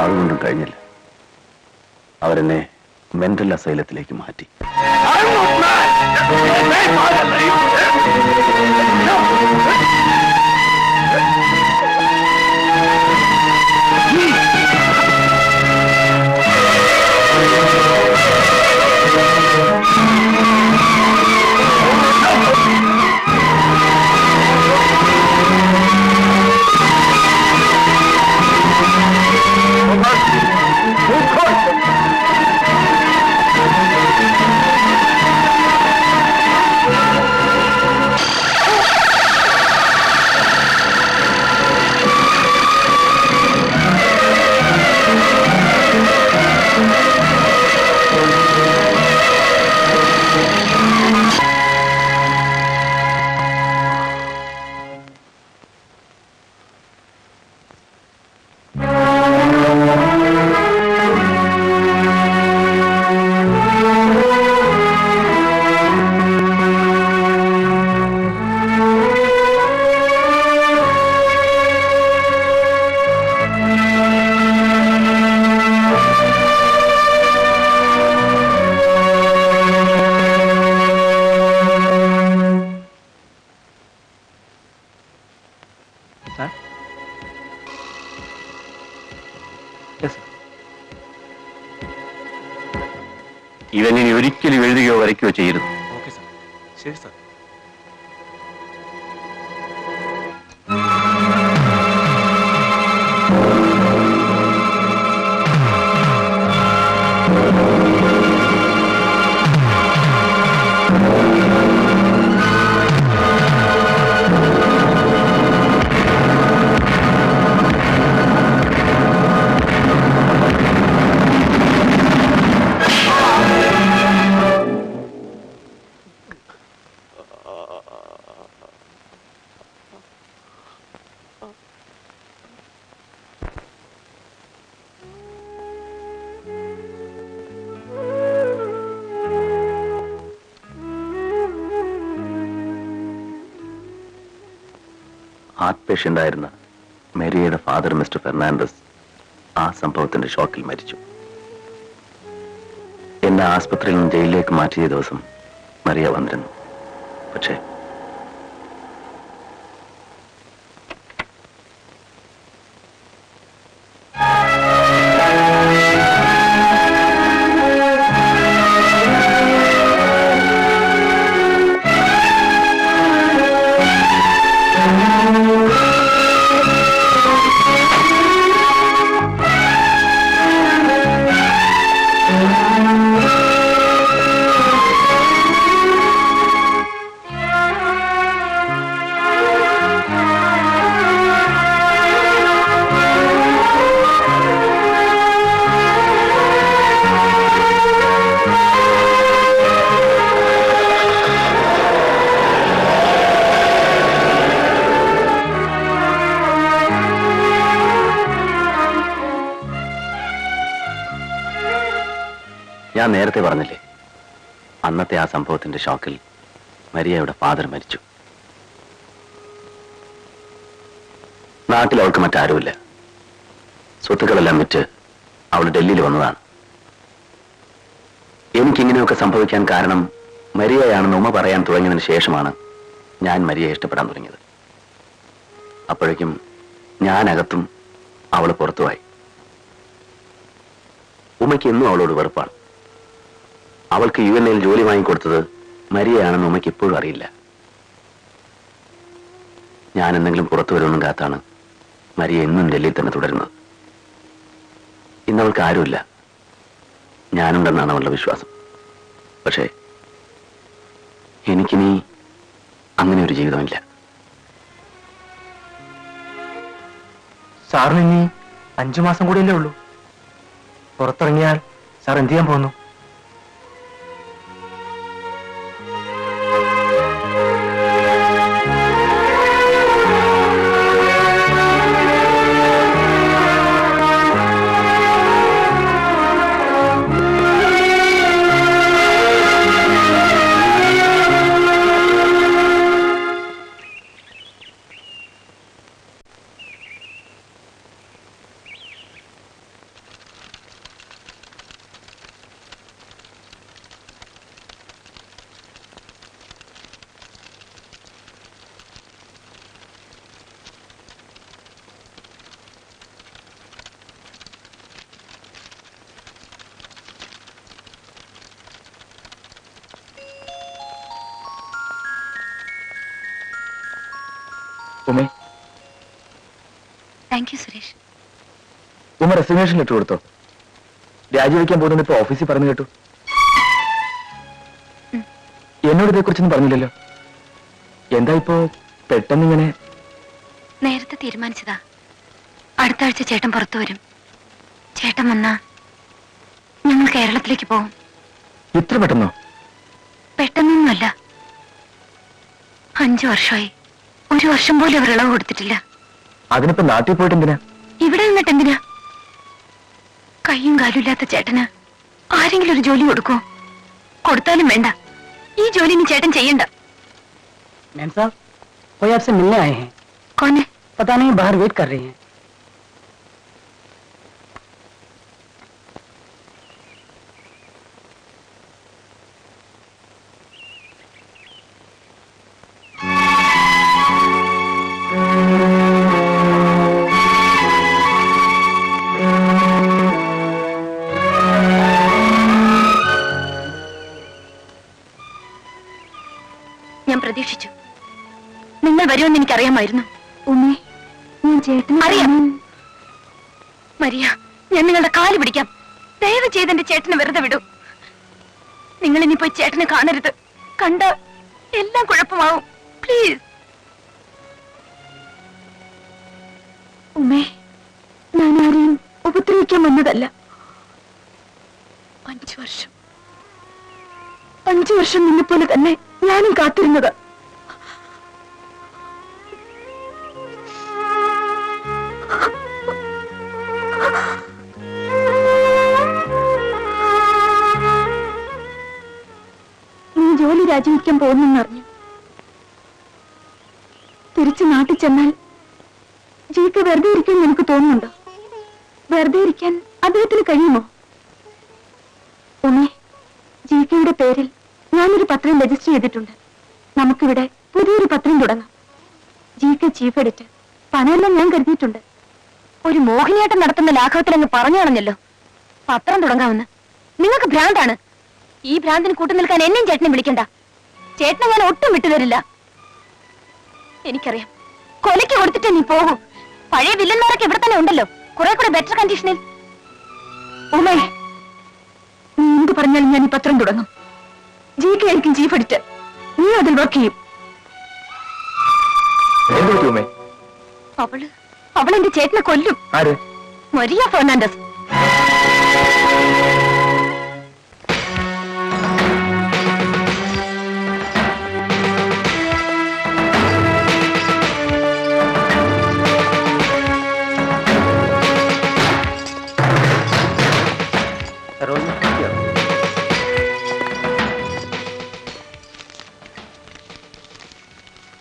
അതുകൊണ്ടും കഴിഞ്ഞില്ല. അവരെന്നെ മെന്റൽ അസൈലത്തിലേക്ക് മാറ്റി. ഇവനിനി ഒരിക്കലും എഴുതുകയോ വരയ്ക്കുകയോ ചെയ്യരുത്. Okay sir. ശരി സാർ. ഹാർട്ട് പേഷ്യന്റ് ആയിരുന്ന മേരിയയുടെ ഫാദർ മിസ്റ്റർ ഫെർണാണ്ടസ് ആ സംഭവത്തിന്റെ ഷോക്കിൽ മരിച്ചു. എന്നെ ആസ്പത്രിയിൽ നിന്ന് ജയിലിലേക്ക് മാറ്റിയ ദിവസം മരിയ വന്നിരുന്നു. പക്ഷേ ഞാൻ നേരത്തെ പറഞ്ഞില്ലേ, അന്നത്തെ ആ സംഭവത്തിന്റെ ഷോക്കിൽ മരിയയുടെ ഫാദർ മരിച്ചു. നാട്ടിൽ അവൾക്ക് മറ്റാരുമില്ല. സ്വത്തുക്കളെല്ലാം വിറ്റ് അവൾ ഡൽഹിയിൽ വന്നതാണ്. എനിക്കിങ്ങനെയൊക്കെ സംഭവിക്കാൻ കാരണം മരിയയാണെന്ന് ഉമ്മ പറയാൻ തുടങ്ങിയതിന് ശേഷമാണ് ഞാൻ മരിയയെ ഇഷ്ടപ്പെടാൻ തുടങ്ങിയത്. അപ്പോഴേക്കും ഞാനകത്തും അവൾ പുറത്തുമായി. ഉമ്മയ്ക്ക് എന്നും അവളോട് വെറുപ്പാണ്. അവൾക്ക് UNAയിൽ ജോലി വാങ്ങിക്കൊടുത്തത് മരിയയാണെന്ന് ഉമ്മയ്ക്ക് ഇപ്പോഴും അറിയില്ല. ഞാൻ എന്തെങ്കിലും പുറത്തു വരുമെന്നും കാത്താണ് മരിയ എന്നും ഡൽഹിയിൽ തന്നെ തുടരുന്നത്. ഇന്നവൾക്ക് ആരുമില്ല, ഞാനുണ്ടെന്നാണ് അവളുടെ വിശ്വാസം. പക്ഷേ എനിക്കിനി അങ്ങനെ ഒരു ജീവിതമില്ല. സാറിന് ഇനി 5 മാസം കൂടിയല്ലേ ഉള്ളൂ. പുറത്തിറങ്ങിയാൽ സാർ എന്ത് ചെയ്യാൻ പോകുന്നു? Thank you Suresh. ഉമ്മ റെസിഗ്നേഷൻ ലെറ്റർ കൊടുത്തോ? രാജിവെക്കാൻ പോകുന്നത് ഇപ്പൊ ഓഫീസിൽ പറഞ്ഞു കേട്ടു. എന്നോട് ഇതേക്കുറിച്ചൊന്നും പറഞ്ഞില്ലല്ലോ. എന്താ ഇപ്പോ പെട്ടെന്നിങ്ങനെ? നേരത്തെ തീരുമാനിച്ചതാ. അടുത്ത ആഴ്ച ചേട്ടൻ പുറത്തു വരും. ചേട്ടൻ വന്നാ ഞങ്ങൾ കേരളത്തിലേക്ക് പോകും. ഇത്ര പെട്ടെന്നോ? പെട്ടെന്നൊന്നുമല്ല. 5 വർഷമായി 1 വർഷം പോലും അവർ ഇളവ് കൊടുത്തിട്ടില്ല. അതിനിപ്പോ നാട്ടിൽ പോയിട്ട് എന്തിനാ? ഇവിടെ നിന്നിട്ട് എന്തിനാ? കയ്യും കാലും ഇല്ലാത്ത ചേട്ടന് ആരെങ്കിലും ഒരു ജോലി കൊടുക്കോ? കൊടുത്താലും വേണ്ട. ഈ ജോലി നീ ചേട്ടൻ ചെയ്യണ്ട. मैम साहब, कोई आपसे मिलने आए हैं. कौन है? पता नहीं, बाहर वेट कर रही हैं. ഞാൻ പ്രതീക്ഷിച്ചു. നിങ്ങൾ വരുമെന്ന് എനിക്കറിയാമായിരുന്നു. ഉമ്മേ, ഞാൻ ചേട്ടനെ അറിയാം. മരിയ, ഞാൻ നിങ്ങളുടെ കാല് പിടിക്കാം. ദയവ് ചെയ്ത് എന്റെ ചേട്ടനെ വെറുതെ വിടൂ. നിങ്ങൾ ഇനി പോയി ചേട്ടനെ കാണരുത്. കണ്ട എല്ലാം കുഴപ്പമാവും. പ്ലീസ്. ഉമ്മേ, ഞാൻ ആരെയും ഉപദ്രവിക്കാൻ വന്നതല്ല. 5 വർഷം 5 വർഷം നിന്നെപ്പോലെ തന്നെ ഞാനും കാത്തിരുന്നത്. നീ ജോലി രാജിവെക്കാൻ പോകുന്നെന്നറിഞ്ഞു. തിരിച്ചു നാട്ടിൽ ചെന്നാൽ ജിക്ക് വെറുതെ ഇരിക്കാൻ നിനക്ക് തോന്നുന്നുണ്ടോ? വെറുതെ ഇരിക്കാൻ അദ്ദേഹത്തിന് കഴിയുമോ? ഉമ്മേ, ജിക്കയുടെ പേരിൽ ഞാനൊരു പത്രം രജിസ്റ്റർ ചെയ്തിട്ടുണ്ട്. നമുക്കിവിടെ പുതിയൊരു പത്രം തുടങ്ങാം. ജിക്ക് ചീഫ് എഡിറ്റർ. പണമെല്ലാം ഞാൻ കരുതിയിട്ടുണ്ട്. ഒരു മോഹിനിയാട്ടം നടത്തുന്ന ലാഘവത്തിൽ അങ്ങ് പറഞ്ഞു കളഞ്ഞല്ലോ. പത്രം തുടങ്ങാമെന്ന്. നിങ്ങൾക്ക് ഭ്രാന്താണ്. ഈ ഭ്രാന്തിന് കൂട്ടു നിൽക്കാൻ എന്നെയും ചേട്ടനെ വിളിക്കണ്ട. ചേട്ടനെ ഞാൻ ഒട്ടും വിട്ടുതരില്ല. എനിക്കറിയാം, കൊലയ്ക്ക് കൊടുത്തിട്ട് നീ പോകൂ. പഴയ വില്ലന്മാരൊക്കെ ഇവിടെ തന്നെ ഉണ്ടല്ലോ, കുറെ കൂടെ ബെറ്റർ കണ്ടീഷനിൽ. ഉമ്മേ, നീ എന്ത് പറഞ്ഞാലും ഞാൻ ഈ പത്രം തുടങ്ങും. ജിക്ക് ആയിരിക്കും ചീഫ് എഡിറ്റർ. നീ അതിൽ വർക്ക് ചെയ്യും. എന്ത് പറ്റി ഉമ്മേ? അവളെന്റെ ചേട്ടനെ കൊല്ലും. ആര്? മരിയ ഫെർണാണ്ടസ്.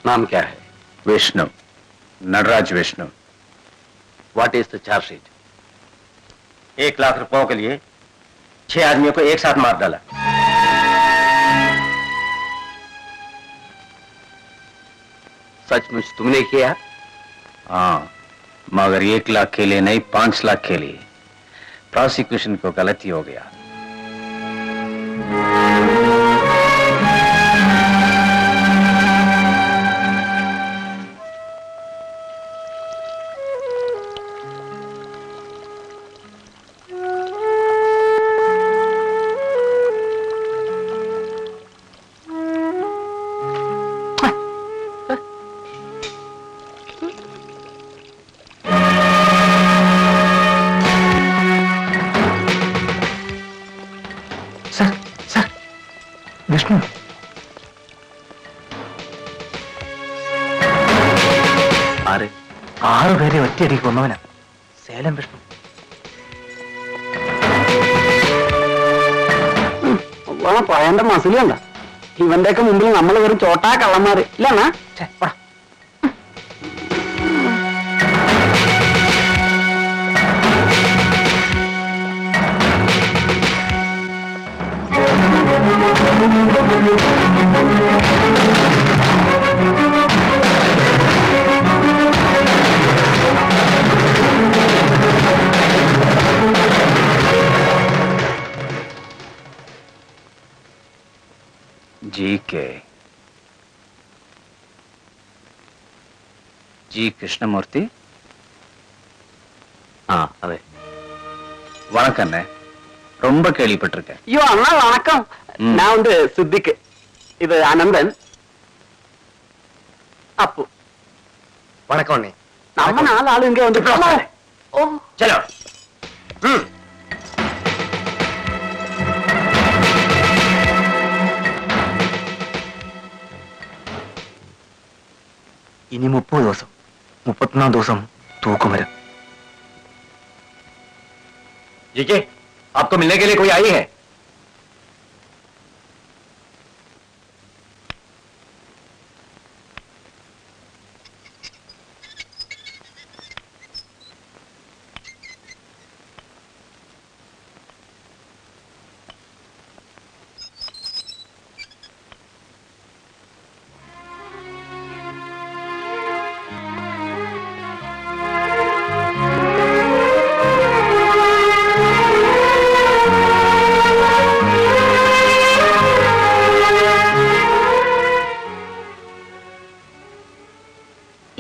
नाम क्या है? Vishnu, Natraj Vishnu. What is the chargesheet? 1 lakh रुपयों के लिए 6 आदमियों को एक साथ मार डाला. सचमुच तुमने किया? हाँ, मगर 1 लाख के लिए नहीं, 5 लाख के लिए. प्रोसिक्यूशन को गलती हो गया. വിഷ്ണു, ആര്? 6 പേരെ ഒറ്റയടിക്ക് കൊന്നവനാ സേലം വിഷ്ണു. പഴയന്റെ മസിലുണ്ട. ഇവന്റെയൊക്കെ മുമ്പിൽ നമ്മൾ വെറും ചോട്ടാ കള്ളന്മാര് ഇല്ലാണ. जी कृष्णमूर्ति, ആ അതെ. வணக்கண்ணே, ரொம்ப கேள்விப்பட்டிருக்கேன். ஐயோ அண்ணா வணக்கம். ம். நான் வந்து சித்திக்கு, இது அனந்தன், அப்பு. வணக்கம் அண்ணே. நம்ம 4 ஆளு இங்க வந்து ஓ ചലോ. ഇനി 30 ദിവസം, 31 ദിവസം തൂക്കം വരും. जीके, आपको मिलने के लिए कोई आई है?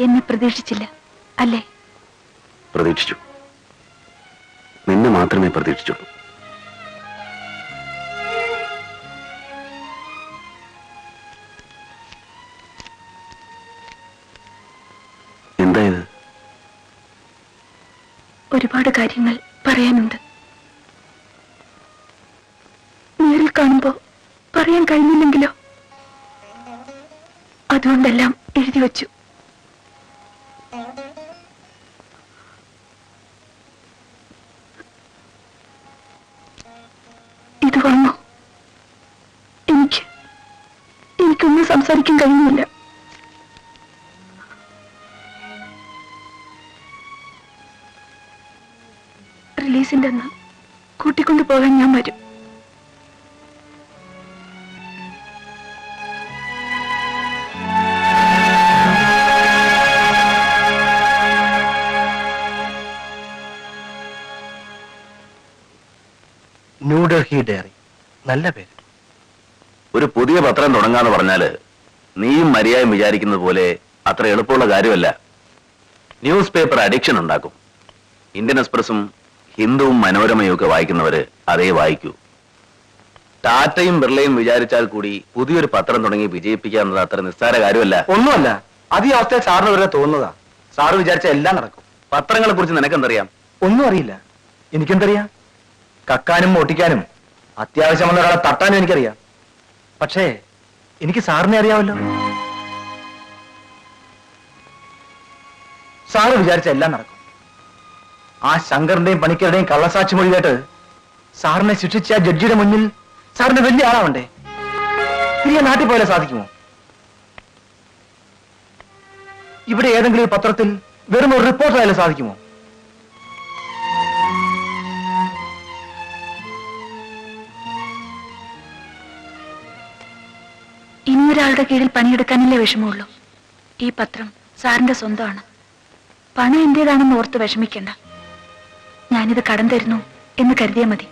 എന്നെ പ്രതീക്ഷിച്ചില്ല അല്ലേ? പ്രതീക്ഷിച്ചു. നിന്നെ മാത്രമേ പ്രതീക്ഷിച്ചുള്ളൂ. എന്തായത്? ഒരുപാട് കാര്യങ്ങൾ പറയാനുണ്ട്. നേരിൽ കാണുമ്പോ പറയാൻ കഴിഞ്ഞില്ലെങ്കിലോ? അതുകൊണ്ടെല്ലാം എഴുതി വച്ചു. ഇത് വന്നു. എനിക്കൊന്നും സംസാരിക്കാൻ കഴിയുന്നില്ല. റിലീസിന്റെ അന്ന് കൂട്ടിക്കൊണ്ടു പോകാൻ ഞാൻ വരും. ന്യൂഡൽഹി ഡയറി, നല്ല പേര്. ഒരു പുതിയ പത്രം തുടങ്ങാന്ന് പറഞ്ഞാല് നീയും മര്യാദയും വിചാരിക്കുന്നത് പോലെ അത്ര എളുപ്പമുള്ള കാര്യമല്ല. ന്യൂസ് പേപ്പർ അഡിക്ഷൻ ഉണ്ടാക്കും. ഇന്ത്യൻ എക്സ്പ്രസും ഹിന്ദുവും മനോരമയും ഒക്കെ വായിക്കുന്നവര് അതേ വായിക്കൂ. ടാറ്റയും ബിർളയും വിചാരിച്ചാൽ കൂടി പുതിയൊരു പത്രം തുടങ്ങി വിജയിപ്പിക്കാന്നത് അത്ര നിസ്സാര കാര്യമല്ല. ഒന്നുമല്ല, അത് ഈ അവസ്ഥ സാറിന് വരെ തോന്നുന്നതാ. സാറ് വിചാരിച്ച എല്ലാം നടക്കും. പത്രങ്ങളെ കുറിച്ച് നിനക്കെന്തറിയാം? ഒന്നും അറിയില്ല. എനിക്കെന്തറിയാം? കക്കാനും ഓട്ടിക്കാനും അത്യാവശ്യമുള്ള ഒരാളെ തട്ടാനും എനിക്കറിയാം. പക്ഷേ എനിക്ക് സാറിനെ അറിയാമല്ലോ. സാറ് വിചാരിച്ച എല്ലാം നടക്കും. ആ ശങ്കറിന്റെയും പണിക്കരുടെയും കള്ളസാക്ഷി മൊഴി കേട്ട് സാറിനെ ശിക്ഷിച്ച ആ ജഡ്ജിയുടെ മുന്നിൽ സാറിന് വലിയ ആളാവണ്ടേ? തിരികെ നാട്ടിൽ പോയാലേ സാധിക്കുമോ? ഇവിടെ ഏതെങ്കിലും ഒരു പത്രത്തിൽ വെറും ഒരു റിപ്പോർട്ടർ ആയാലും സാധിക്കുമോ? ഇനിയൊരാളുടെ കീഴിൽ പണിയെടുക്കാനല്ലേ വിഷമമുള്ളൂ. ഈ പത്രം സാറിന്റെ സ്വന്തമാണ്. പണം എന്റേതാണെന്ന് ഓർത്ത് വിഷമിക്കണ്ട. ഞാനിത് കടം തരുന്നു എന്ന് കരുതിയാൽ മതി.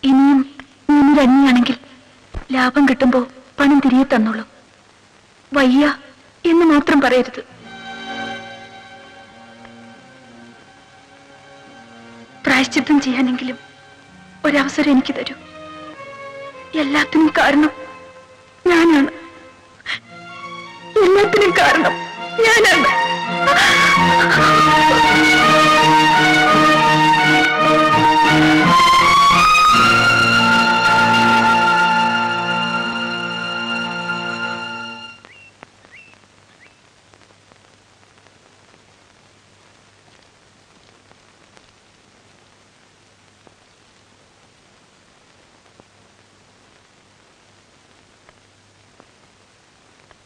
ഇനിയും ഞാനൊരു അന്യാണെങ്കിൽ ലാഭം കിട്ടുമ്പോ പണം തിരികെ തന്നോളൂ. വയ്യ എന്ന് മാത്രം പറയരുത്. പ്രായശ്ചിത്തം ചെയ്യാനെങ്കിലും ഒരവസരം എനിക്ക് തരൂ. എല്ലാത്തിനും കാരണം ഞാനാണ്. എല്ലാത്തിനും കാരണം ഞാനാണ്.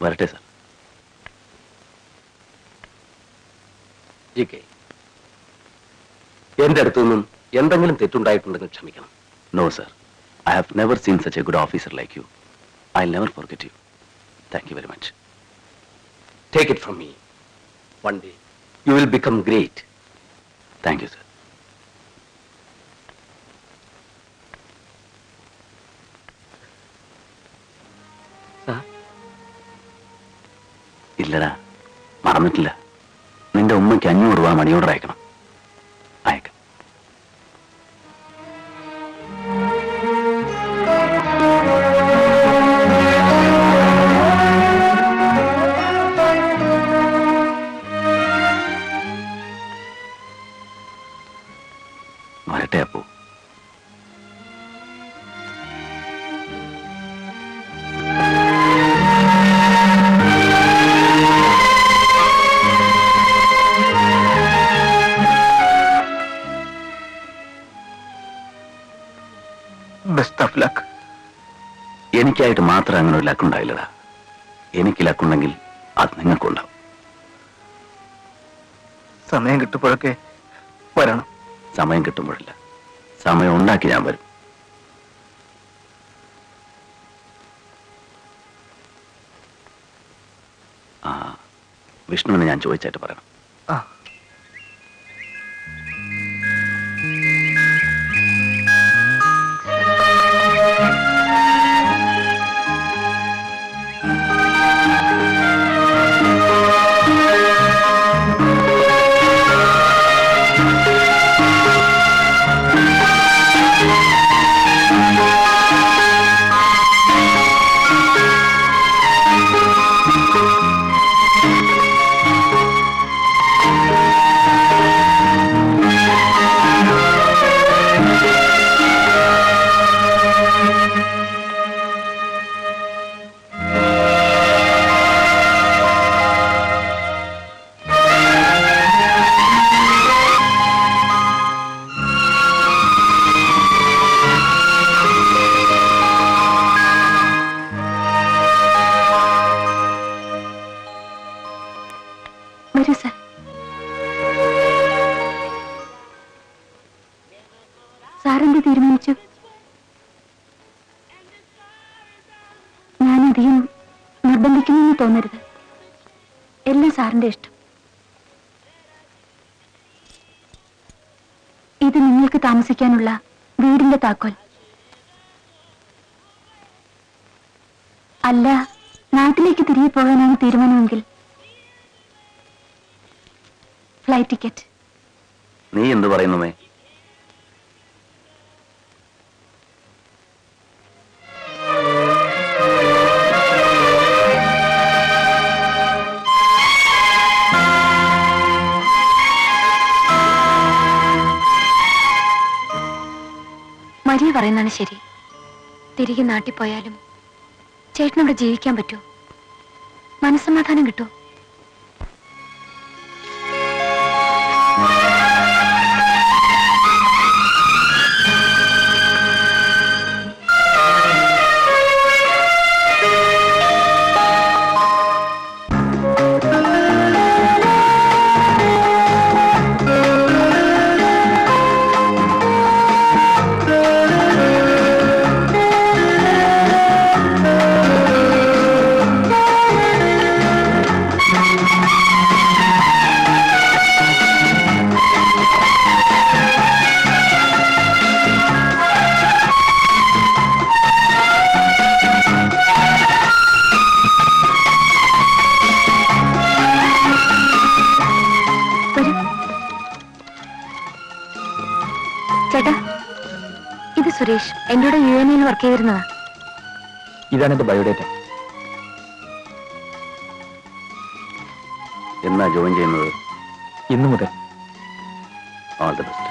വരട്ടെ സാർ. ജികെ, എന്റെ അടുത്തുനിന്നും എന്തെങ്കിലും തെറ്റുണ്ടായിട്ടുണ്ടെന്ന് ക്ഷമിക്കണം. No sir, I have never seen such a good officer like you. I never forget you. Thank you very much. Take it from me. One day, you will become great. Thank you, sir. ഇല്ലടാ, മറന്നിട്ടില്ല. നിന്റെ ഉമ്മയ്ക്ക് 500 രൂപ money order അയക്കണം. അയക്കാം. വരട്ടെ അപ്പോ. Best of luck. എനിക്കായിട്ട് മാത്രം അങ്ങനെ ഒരു ലക്കുണ്ടായില്ലടാ. എനിക്ക് ലക്കുണ്ടെങ്കിൽ അത് നിങ്ങൾക്കുണ്ടാവും. സമയം കിട്ടുമ്പോഴൊക്കെ വരണം. സമയം കിട്ടുമ്പോഴില്ല, സമയം ഉണ്ടാക്കി ഞാൻ വരും. ആ, വിഷ്ണുവിനെ ഞാൻ ചോദിച്ചായിട്ട് പറയണം. ആ, വരൂ സാർ. സാറെന്ത് തീരുമാനിച്ചു? ഞാനധികം നിർബന്ധിക്കുമെന്ന് തോന്നരുത്. എല്ലാം സാറിന്റെ ഇഷ്ടം. ഇത് നിങ്ങൾക്ക് താമസിക്കാനുള്ള വീടിന്റെ താക്കോൽ. അല്ല, നാട്ടിലേക്ക് തിരികെ പോകാനാണ് തീരുമാനമെങ്കിൽ ഫ്ലൈറ്റ് ടിക്കറ്റ്. നീ എന്ത് പറയുന്നുമേ? മരിയ പറയുന്നതാണ് ശരി. തിരികെ നാട്ടിൽ പോയാലും ചേട്ടനവിടെ ജീവിക്കാൻ പറ്റുമോ? മനസ്സമാധാനം കിട്ടുമോ? ചേട്ടാ, ഇത് സുരേഷ്. എൻ്റെ കൂടെ UNA വർക്ക് ചെയ്തിരുന്നതാ. ഇതാണ് എന്റെ ബയോഡേറ്റ. എന്നാ ജോയിൻ ചെയ്യുന്നത്? ഇന്നു മുതൽ. All the best.